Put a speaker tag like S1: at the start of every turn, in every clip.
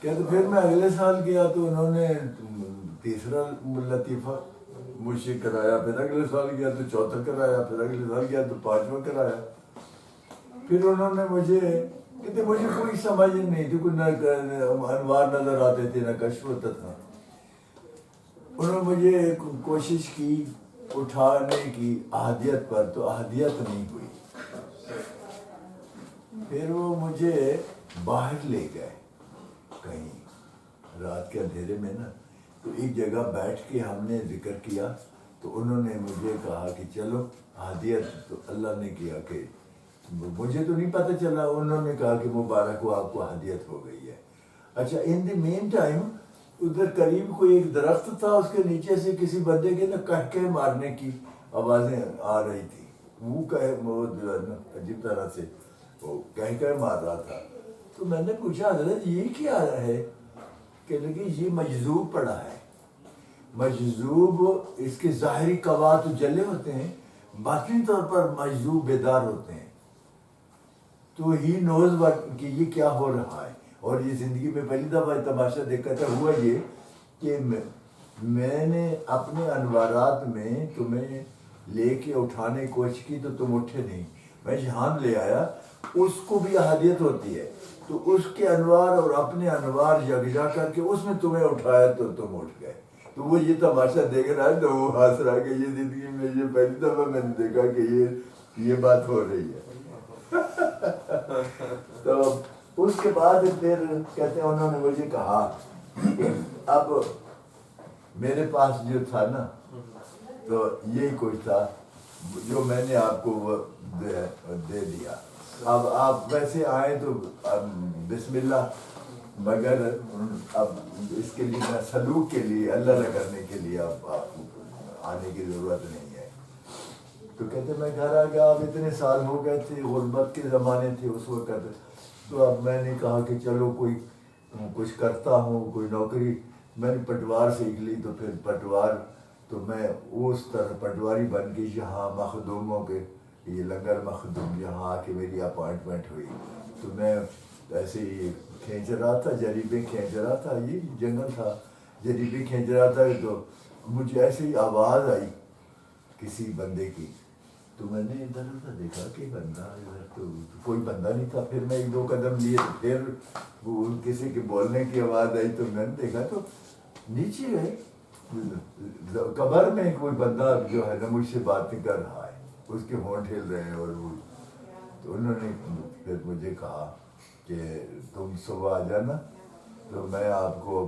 S1: کہتے پھر میں اگلے سال گیا تو انہوں نے تیسرا لطیفہ مجھ سے کرایا، پھر اگلے سال گیا تو چوتھا کرایا، پھر اگلے سال گیا تو پانچواں کرایا. پھر انہوں نے مجھے کہتے مجھے کوئی سمجھ نہیں تھی، کوئی نہ انوار نظر آتے تھے نہ کشف ہوتا تھا. انہوں نے مجھے کوشش کی اٹھانے کی احادیت پر، تو احادیت نہیں ہوئی. پھر وہ مجھے باہر لے گئے کہیں رات کے اندھیرے میں نا، تو ایک جگہ بیٹھ کے ہم نے ذکر کیا. تو انہوں نے مجھے کہا کہ چلو احادیت تو اللہ نے کیا، کہ مجھے تو نہیں پتہ چلا، انہوں نے کہا کہ مبارک ہو آپ کو احادیت ہو گئی ہے. اچھا ان دی مین ٹائم ادھر قریب کوئی ایک درخت تھا، اس کے نیچے سے کسی بندے کے نا کہکے مارنے کی آوازیں آ رہی تھی. وہ عجیب طرح سے وہ کہہ مار رہا تھا. تو میں نے پوچھا حضرت یہ کیا ہے؟ کہ لگی یہ مجذوب پڑا ہے. مجذوب اس کے ظاہری قوات جلے ہوتے ہیں، باطنی طور پر مجذوب بیدار ہوتے ہیں. تو ہی نوز کہ یہ کیا ہو رہا ہے. اور یہ زندگی میں پہلی دفعہ تماشا دیکھا تھا. ہوا یہ کہ میں نے اپنے انوارات میں تمہیں لے کے اٹھانے کی کوشش کی تو تم اٹھے نہیں. میں جہان لے آیا، اس کو بھی احادیت ہوتی ہے، تو اس کے انوار اور اپنے انوار یکجا کر کے اس میں تمہیں اٹھایا تو تم اٹھ گئے. تو وہ یہ تماشا دیکھ رہا ہے تو وہ ہنس رہا کہ یہ زندگی میں یہ پہلی دفعہ میں نے دیکھا کہ یہ بات ہو رہی ہے. تو اس کے بعد پھر کہتے ہیں انہوں نے مجھے کہا کہ اب میرے پاس جو تھا نا تو یہی کچھ تھا جو میں نے آپ کو دے دیا. اب آپ ویسے آئیں تو بسم اللہ، مگر اب اس کے لیے میں سلوک کے لیے اللہ نہ کرنے کے لیے اب آپ کو آنے کی ضرورت نہیں ہے. تو کہتے میں گھر آ گیا. اب اتنے سال ہو گئے تھے، غربت کے زمانے تھے اس وقت. تو اب میں نے کہا کہ چلو کوئی کچھ کرتا ہوں، کوئی نوکری. میں نے پٹوار سیکھ لی. تو پھر پٹوار تو میں اس طرح پٹواری بن کے یہاں مخدوموں کے یہ لنگر مخدوم یہاں آ کے میری اپائنٹمنٹ ہوئی. تو میں ایسے ہی کھینچ رہا تھا، جریبیں کھینچ رہا تھا. یہ جنگل تھا، جریبیں کھینچ رہا تھا. تو مجھے ایسے ہی آواز آئی کسی بندے کی. تو میں نے ادھر ادھر دیکھا کہ بندہ ادھر تو کوئی بندہ نہیں تھا. پھر میں ایک دو قدم لیے تو پھر وہ کسی کے بولنے کی آواز آئی. تو میں نے دیکھا تو نیچے ہے قبر میں کوئی بندہ جو ہے نا مجھ سے باتیں کر رہا ہے، اس کے ہونٹ ہل رہے ہیں. اور وہ تو انہوں نے پھر مجھے کہا کہ تم صبح آ جانا تو میں آپ کو،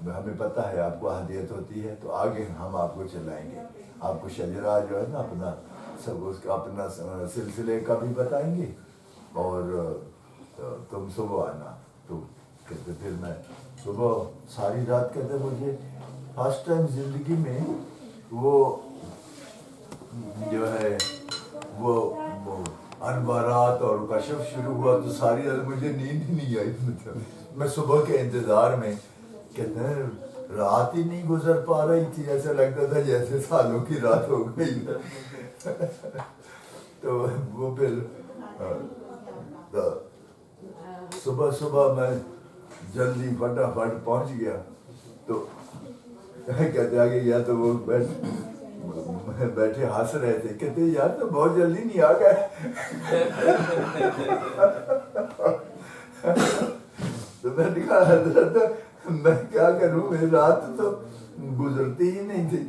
S1: ہمیں پتہ ہے آپ کو احادیت ہوتی ہے تو آگے ہم آپ کو چلائیں گے. آپ کو شجرا جو ہے نا اپنا سب اس کا اپنا سلسلے کا بھی بتائیں گے، اور تم صبح آنا. تو کہتے پھر میں صبح ساری رات کہتے مجھے فرسٹ ٹائم زندگی میں وہ جو ہے وہ انوارات اور کشف شروع ہوا. تو ساری رات مجھے نیند ہی نہیں آئی. میں صبح کے انتظار میں کہتے ہیں رات ہی نہیں گزر پا رہی تھی. ایسا لگتا تھا جیسے سالوں کی رات ہو گئی. تو وہ پھر صبح صبح میں جلدی فٹافٹ پہنچ گیا. تو کہتے آگے یا تو وہ بیٹھے ہنس رہے تھے. کہتے یار تو بہت جلدی نہیں آ گئے. تو میں نے کہا حضرت میں کیا کروں، میری رات تو گزرتی ہی نہیں تھی.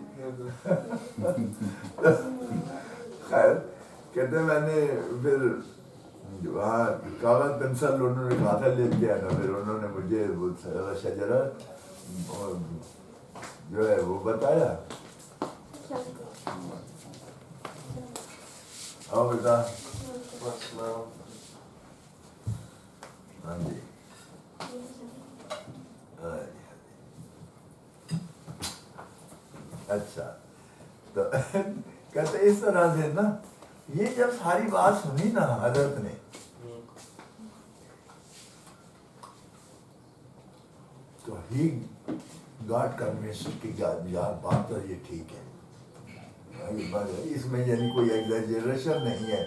S1: خیر کہتے میں نے پھر وہاں کاغذ پینسل انہوں نے کہا تھا لے کے آنا. پھر انہوں نے مجھے وہ شجرا جو ہے وہ بتایا. آؤ بیٹا. ہاں جی اچھا. تو کہتے اس طرح سے نا یہ جب ساری بات سنی نا حضرت نے تو ہی گاٹ کنوینسڈ کہ یار بات تو یہ ٹھیک ہے، اس میں یعنی کوئی ایگزیجریشن نہیں ہے.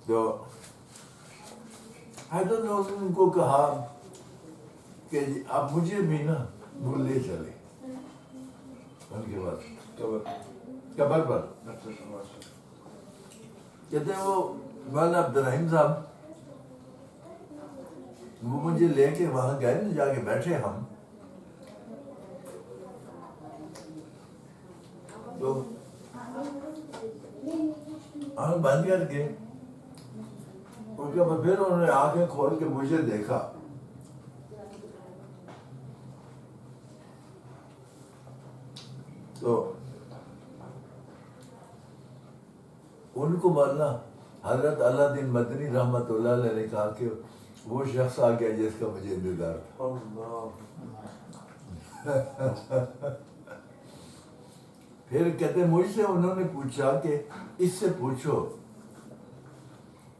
S1: تو حضرت نے ان کو کہا کہ جی اب مجھے بھی نا وہ لے چلے ان کے بعد قبر پر. کہتے ہیں وہ مولانا عبد الرحیم صاحب وہ مجھے لے کے وہاں گئے نا، جا کے بیٹھے ہم تو آنکھ بند کر کے ان کے بعد پھر انہوں نے آنکھیں کھول کے مجھے دیکھا. تو ان کو مولانا حضرت علاء الدین مدنی رحمۃ اللہ علیہ نے کہا کہ وہ شخص آ گیا جس کا مجھے انتظار تھا. پھر کہتے ہیں مجھ سے انہوں نے پوچھا کہ اس سے پوچھو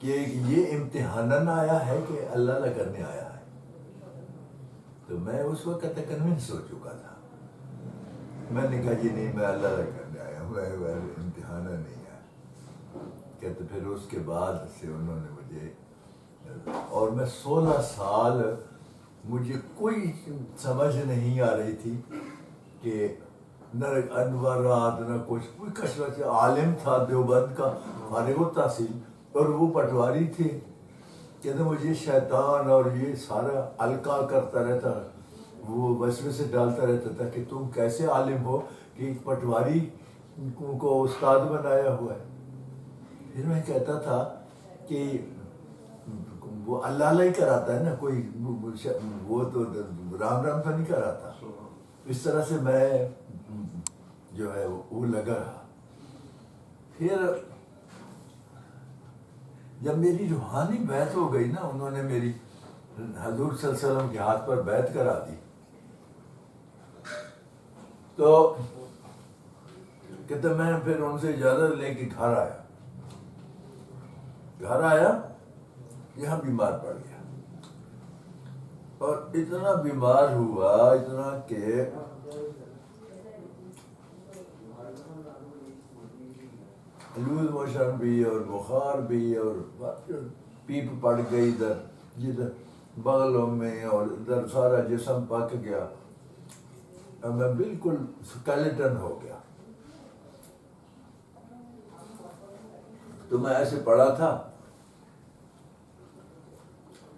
S1: کہ یہ امتحاناً آیا ہے کہ اللہ نہ کرنے آیا ہے. تو میں اس وقت کنونس ہو چکا تھا. میں نے کہا جی نہیں، میں اللہ نہ کرنے آیا ہوں، میں امتحاناً نہیں آیا. کہتے پھر اس کے بعد سے انہوں نے مجھے، اور میں 16 سال مجھے کوئی سمجھ نہیں آ رہی تھی کہ نہ انوارات نہ کچھ، کوئی کشمکش. عالم تھا دیوبند کا فارغ التحصیل اور وہ پٹواری تھے. کہتے مجھے شیطان اور یہ سارا القاع کرتا رہتا، وہ وسوسے سے ڈالتا رہتا تھا کہ تم کیسے عالم ہو کہ پٹواری کو استاد بنایا ہوا ہے. پھر میں کہتا تھا کہ وہ اللہ ہی کراتا ہے نا، کوئی وہ تو رام رام تو نہیں کراتا. اس طرح سے میں جو ہے وہ لگا رہا. پھر جب میری روحانی بیعت ہو گئی نا، انہوں نے میری حضور صلی اللہ علیہ وسلم کے ہاتھ پر بیعت کرا دی. تو کہتے میں پھر ان سے اجازت لے کے گھر آیا یہاں بیمار پڑ گیا. اور اتنا بیمار ہوا، اتنا کہ لوز موشن بھی اور بخار بھی اور پیپ پڑ گئی ادھر بغلوں میں، اور ادھر سارا جسم پک گیا. میں بالکل سکیلیٹن ہو گیا. تو میں ایسے پڑا تھا،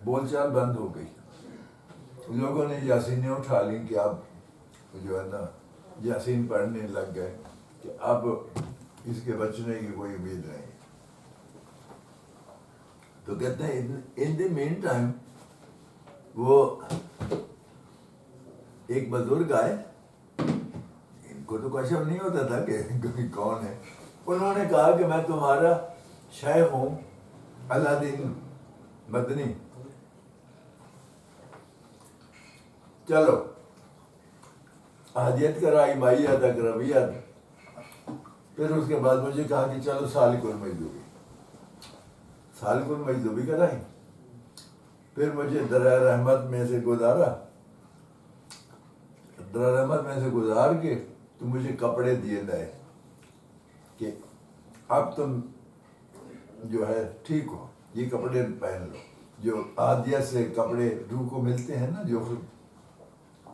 S1: بول چال بند ہو گئی. لوگوں نے یاسینیں اٹھا لی کہ اب جو ہے نا یاسین پڑھنے لگ گئے کہ اب اس کے بچنے کی کوئی امید نہیں. تو کہتے ہیں ان دی مین ٹائم وہ ایک بزرگ آئے، ان کو تو کشف نہیں ہوتا تھا کہ کون ہے. انہوں نے کہا کہ میں تمہارا شیخ ہوں علاء الدین مدنی، چلو حاجیت کرائی، مائیت اقربیت. پھر اس کے بعد مجھے کہا کہ چلو سالک المجذوبی کرائی. پھر مجھے دریا رحمت میں سے گزار کے تو مجھے کپڑے دیے نئے کہ اب تم جو ہے ٹھیک ہو، یہ کپڑے پہن لو. جو عادیہ سے کپڑے روح کو ملتے ہیں نا،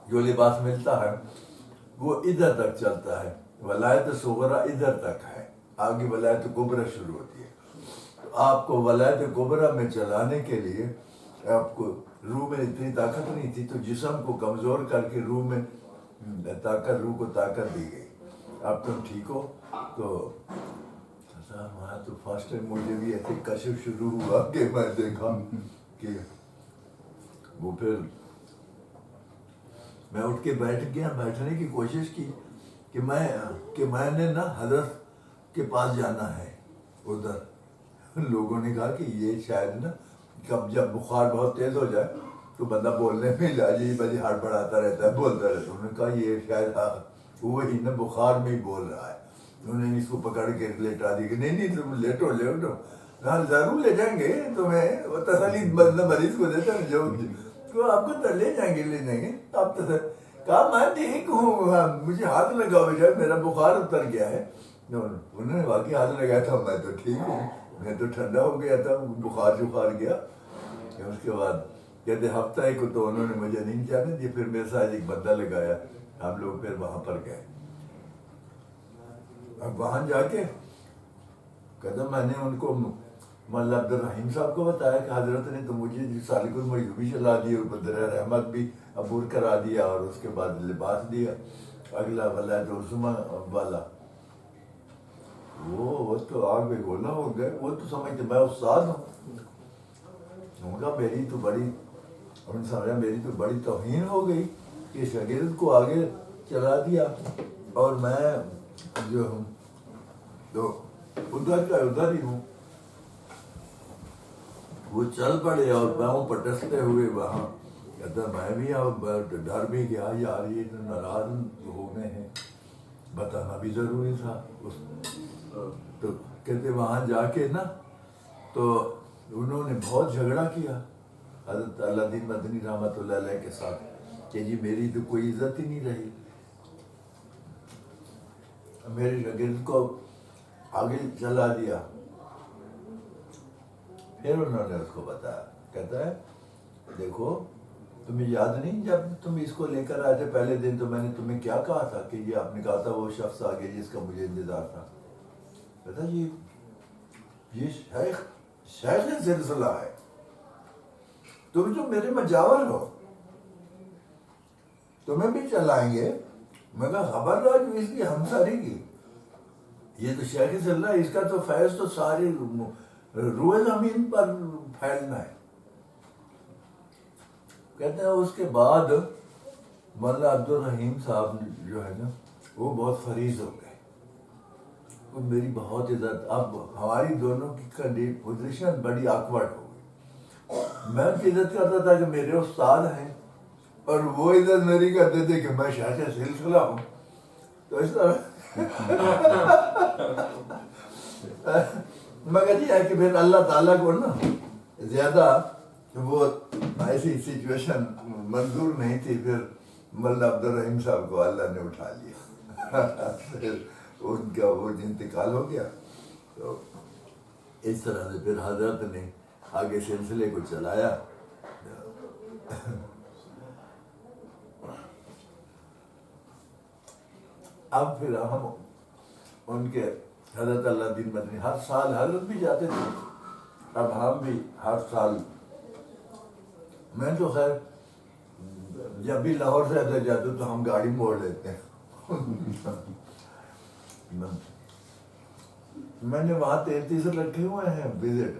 S1: جو لباس ملتا ہے وہ ادھر تک چلتا ہے. ولایت صغرا ادھر تک ہے، آگے ولایت کبرا شروع ہوتی ہے. تو آپ کو ولایت کبرا میں چلانے کے لیے آپ کو روح میں اتنی طاقت نہیں تھی، تو جسم کو کمزور کر کے روح کو طاقت دی گئی. اب تم ٹھیک ہو. تو وہاں تو فرسٹ ٹائم مجھے بھی ایسے کشف شروع ہوا کہ میں دیکھا کہ وہ، پھر میں اٹھ کے بیٹھ گیا. بیٹھنے کی کوشش کی کہ میں نے نا حضرت کے پاس جانا ہے ادھر. لوگوں نے کہا کہ یہ شاید نا جب بخار بہت تیز ہو جائے تو بندہ بولنے میں عجیب ہڑبڑاتا رہتا ہے، بولتا رہتا ہے. انہوں نے کہا یہ شاید وہی نا بخار میں ہی بول رہا ہے. انہوں نے اس کو پکڑ کے لیٹا دی کہ نہیں تم لیٹو. ہاں ضرور لے جائیں گے تمہیں، وہ تسلی مریض کو دیتا ہے جو آپ کو لے جائیں گے آپ کہا میں ٹھیک ہوں، مجھے ہاتھ لگاؤ جب میرا بخار اتر گیا ہے. انہوں نے واقعی ہاتھ لگایا تھا، میں تو ٹھیک ہوں، میں تو ٹھنڈا ہو گیا تھا، بخار گیا. اس کے بعد کہتے ہفتہ ایک کو تو انہوں نے مجھے نہیں جانے دیا، پھر میرے ساتھ ایک بندہ لگایا، ہم لوگ پھر وہاں پر گئے۔ اب وہاں جا کے کہتا میں نے ان کو مولانا عبد الرحیم صاحب کو بتایا کہ حضرت نے تو مجھے سالک المعیوبی چلا دی اور بدر رحمت بھی عبور کرا دیا اور اس کے بعد لباس دیا اگلا ولایت عظمیٰ والا۔ وہ تو آگ میں گولا ہو گئے، وہ تو سمجھتے میں استاد ہوں۔ ان کا میری تو بڑی میری تو بڑی توہین ہو گئی کہ شاگرد کو آگے چلا دیا اور میں جو ہوں تو ادھر کا ادھر ہی ہوں۔ وہ چل پڑے اور پاؤں پٹکتے ہوئے وہاں، کہتا میں بھی اب ڈر بھی گیا یار یہ تو ناراض ہو گئے ہیں، بتانا بھی ضروری تھا تو کہتے وہاں جا کے نا تو انہوں نے بہت جھگڑا کیا حضرت اللہ دین مدنی رحمۃ اللہ علیہ کے ساتھ کہ جی میری تو کوئی عزت ہی نہیں رہی، میرے شاگرد کو آگے چلا دیا۔ پھر انہوں نے اس کو بتایا، کہتا ہے دیکھو تمہیں یاد نہیں جب تم اس کو لے کر آئے تھے پہلے دن تو میں نے تمہیں کیا کہا تھا کہ یہ آپ نے کہا تھا وہ شخص آگے جس کا مجھے انتظار تھا، کہتا یہ شیخ سلسلہ ہے، تم جو میرے مجاور ہو تمہیں بھی چلائیں گے۔ میں کہا خبر رہا جو اس کی ہمساری کی، یہ تو شیخ سلسلہ ہے، اس کا تو فیض تو ساری روئے زمین پر پھیلنا ہے۔ کہتے ہیں اس کے بعد مولانا عبد الرحیم صاحب جو ہے نا وہ بہت فریض ہو گئے، وہ میری بہت عزت، اب ہماری دونوں کی پوزیشن بڑی آکورڈ ہو گئی۔ میں ان کی عزت کرتا تھا کہ میرے استاد ہیں اور وہ عزت میری کرتے تھے کہ میں شیخ سلسلہ ہوں، تو اس طرح مگر یہ ہے کہ پھر اللہ تعالیٰ کو نا زیادہ وہ ایسی سچویشن منظور نہیں تھی، پھر مولانا عبد الرحیم صاحب کو اللہ نے اٹھا لیا، پھر ان کا وہ انتقال ہو گیا۔ تو اس طرح سے پھر حضرت نے آگے سلسلے کو چلایا۔ اب پھر ہم ان کے حضرت اللہ دین مدنی ہر سال حضرت بھی جاتے تھے، اب ہم بھی ہر سال، میں تو خیر جب بھی لاہور سے ادھر جاتے تو ہم گاڑی موڑ لیتے ہیں۔ میں نے وہاں 33 رکھے ہوئے ہیں وزٹ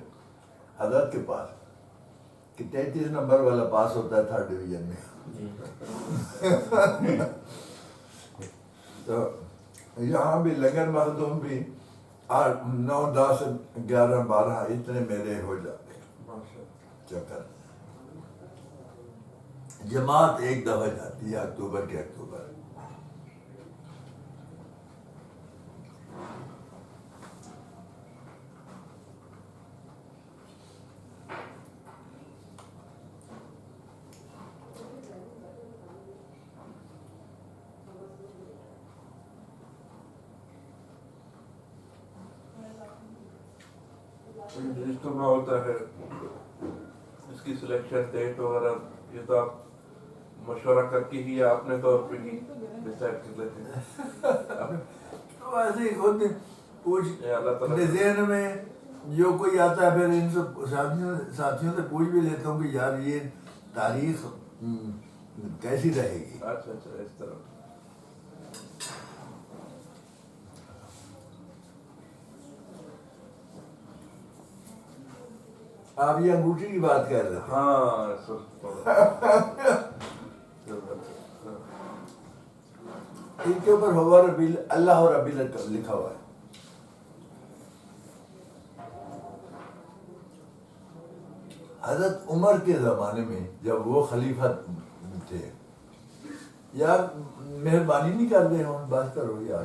S1: حضرت کے پاس کہ 33 نمبر والا پاس ہوتا ہے 3rd ڈویژن میں۔ تو یہاں بھی لنگر مخدوم بھی 8 9 10 11 12 اتنے میرے ہو جاتے ہیں چکر۔ جماعت ایک دفعہ جاتی ہے اکتوبر کے اکتوبر۔
S2: رجسٹر میں ہوتا ہے اس کی سلیکشن ڈیٹ وغیرہ، یہ تو آپ مشورہ کر کے ہی آپ نے طور پہ ہی ڈیسائیڈ کر لیتے ہیں؟
S1: تو ایسے ہی خود پوچھ
S2: اللہ تعالیٰ
S1: اپنے ذہن میں جو کوئی آتا ہے پھر ان سب ساتھیوں سے پوچھ بھی لیتا ہوں کہ یار یہ تاریخ کیسی رہے گی۔
S2: اچھا اس طرح
S1: آپ یہ انگوٹھی کی بات کر رہے تھے۔
S2: ہاں
S1: ان کے اوپر ہوا اللہ اور ربی لکھا ہوا ہے۔ حضرت عمر کے زمانے میں جب وہ خلیفہ تھے، یار مہربانی نہیں کر رہے ہوں بات کرو یار،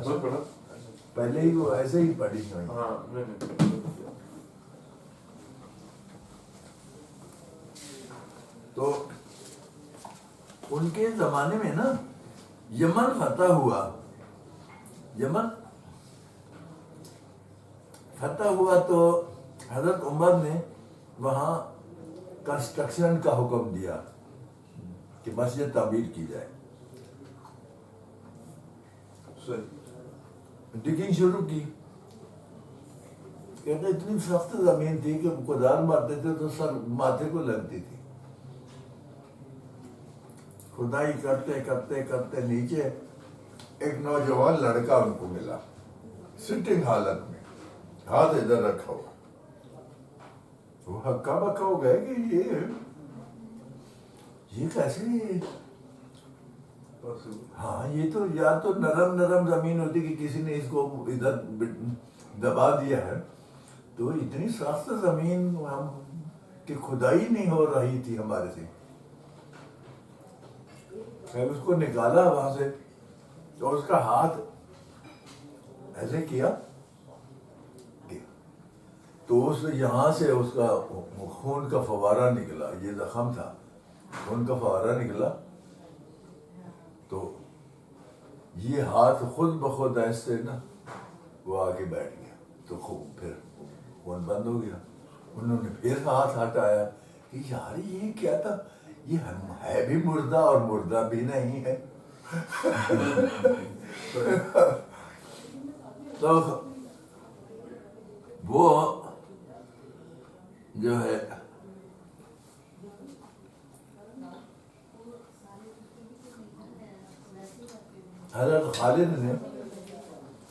S1: پہلے ہی وہ ایسے ہی پڑھی ہوئی۔ تو ان کے زمانے میں نا یمن فتح ہوا، یمن فتح ہوا تو حضرت عمر نے وہاں کنسٹرکشن کا حکم دیا کہ مسجد تعمیر کی جائے. ڈگنگ شروع کی. کہتے اتنی سخت زمین تھی کہ کدال مارتے تھے تو سر ماتھے کو لگتی تھی. کھدائی کرتے کرتے کرتے نیچے ایک نوجوان لڑکا ان کو ملا, سٹنگ حالت میں, ہاتھ ادھر رکھا ہوا. وہ ہکا بکا ہو گئے کہ یہ کیسے, ہاں یہ تو یا تو نرم نرم زمین ہوتی کہ کسی نے اس کو ادھر دبا دیا ہے, تو اتنی سخت زمین ہم کہ کھدائی نہیں ہو رہی تھی ہمارے سے. پھر اس کو نکالا وہاں سے, تو اس کا ہاتھ ایسے کیا تو اس یہاں سے اس کا خون کا فوارہ نکلا. یہ زخم تھا, خون کا فوارہ نکلا, تو یہ ہاتھ خود بخود ایسے نا وہ آگے بیٹھ گیا, تو خوب پھر خون بند ہو گیا. انہوں نے پھر ہاتھ ہٹایا کہ یار یہ کیا تھا, یہ ہے بھی مردہ اور مردہ بھی نہیں ہے. تو وہ جو ہے حضرت خالد نے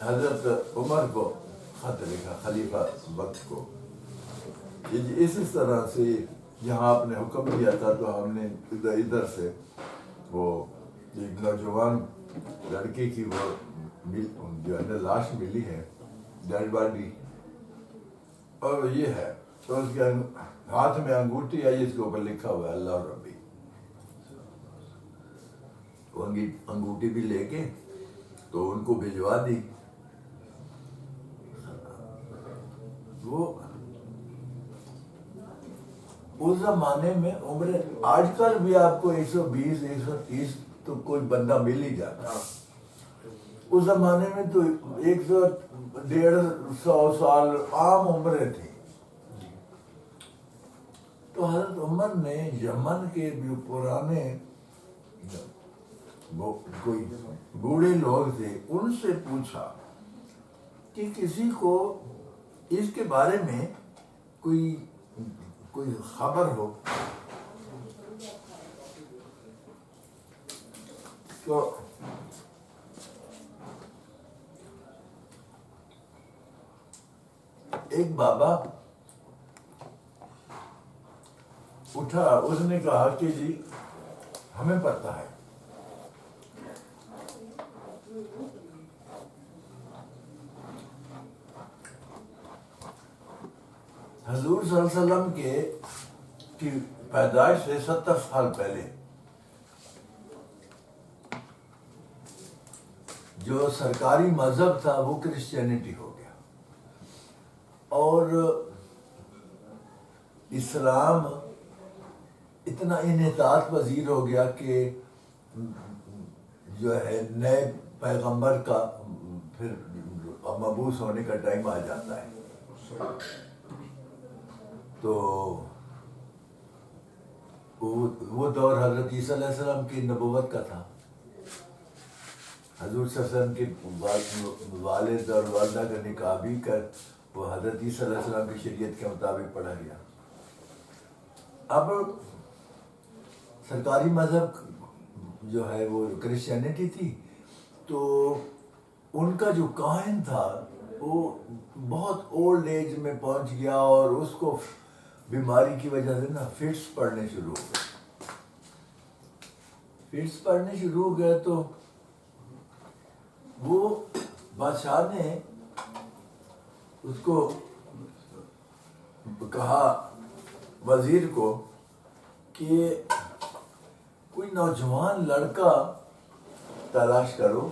S1: حضرت عمر کو خط لکھا, خلیفہ وقت کو, اس طرح سے یہاں آپ نے حکم دیا تھا تو ہم نے ادھر سے وہ ایک نوجوان لڑکی کی وہ جو ہے لاش ملی ہے, ڈیڈ باڈی, اور یہ ہے تو اس کے ہاتھ میں انگوٹھی ہے جس کے اوپر لکھا ہوا ہے اللہ ربی. انگوٹھی بھی لے کے تو ان کو بھجوا دی. وہ اس زمانے میں عمر, آج کل بھی آپ کو 120 130 تو کوئی بندہ مل ہی جاتا. اس زمانے میں تو 100-150 سال عام عمریں تھیں. تو حضرت عمر نے یمن کے جو پرانے وہ کوئی بوڑھے لوگ تھے ان سے پوچھا کہ کسی کو اس کے بارے میں کوئی خبر ہو. تو ایک بابا اٹھا, اس نے کہا کہ جی ہمیں پتہ ہے. حضور صلی اللہ علیہ وسلم کی پیدائش سے 70 سال پہلے جو سرکاری مذہب تھا وہ کرسچینٹی ہو گیا, اور اسلام اتنا انحطاط پذیر ہو گیا کہ جو ہے نئے پیغمبر کا پھر مبعوث ہونے کا ٹائم آ جاتا ہے. تو وہ دور حضرت عیسیٰ علیہ السلام کی نبوت کا تھا. حضور صلی اللہ علیہ وسلم کے والد اور والدہ کا نکاح بھی کر وہ حضرت عیسیٰ علیہ السلام کی شریعت کے مطابق پڑھا گیا. اب سرکاری مذہب جو ہے وہ کرسچینٹی تھی, تو ان کا جو کاہن تھا وہ بہت اولڈ ایج میں پہنچ گیا, اور اس کو بیماری کی وجہ سے نا فٹس پڑنے شروع ہو گئے. فٹس پڑنے شروع ہو گئے تو وہ بادشاہ نے اس کو کہا وزیر کو کہ کوئی نوجوان لڑکا تلاش کرو